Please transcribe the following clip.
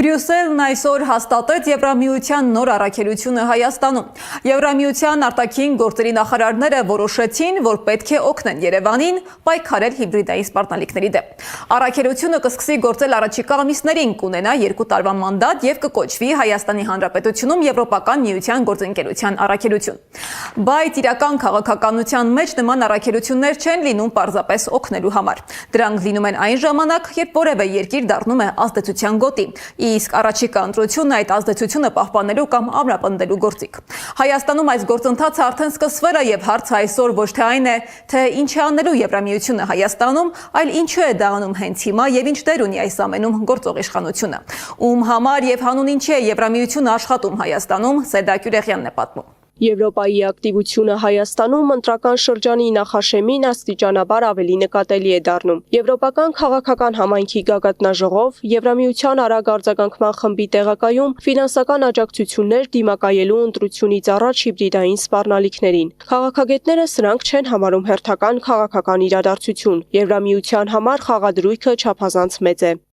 Բրյուսելն այսօր հաստատեց Եվրամիության նոր առաքելությունը Հայաստանում։ Եվրամիության արտաքին գործերի նախարարները որոշեցին, որ պետք է օգնեն Երևանին պայքարել հիբրիդային սպառնալիքների դեմ։ Առաքելությունը կսկսի գործել առաջիկա ամիսներին, կունենա 2 տարվա մանդատ եւ կկոչվի Հայաստանի Հանրապետությունում Եվրոպական միության գործընկերության առաքելություն։ Բայց իրական քաղաքականության մեջ նման առաքելություններ չեն լինում պարզապես օգնելու համար։ Դրանք լինում են այն ժամանակ, երբ որևէ երկիր դառնում է ազդեցության գոտի։ Իսկ առաջիկա ընտրությունն այդ ազդեցությունը պահպանելու կամ ամրապնդելու գործիք։ Հայաստանում այս գործընթացը արդեն սկսվել է եւ հարցը այսօր ոչ թե այն է, թե ինչ է անելու Եվրամիությունը Հայաստանում, այլ ինչու է դա անում հենց հիմա եւ ինչ դեր ունի այս ամենում գործող իշխանությունը։ Ում համար եւ հանուն ինչի է Եվրամիությունը աշխատում Հայաստանում, Սեդա Կյուրեղյանն է պատմում։ Եվրոպայի ակտիվությունը Հայաստանում ընտրական շրջանի նախաշեմին աստիճանաբար ավելի նկատելի է դառնում։ Եվրոպական քաղաքական համայնքի գագաթնաժողով, Եվրամիության արագ արձագանքման խմբի տեղակայում ֆինանսական աջակցություններ դիմակայելու ընտրությունից առաջ հիբրիդային սպառնալիքներին։ Քաղաքագետները սրանք չեն համարում հերթական քաղաքական իրադարձություն։ Եվրամիության համար խաղադրույքը չափազանց մեծ է։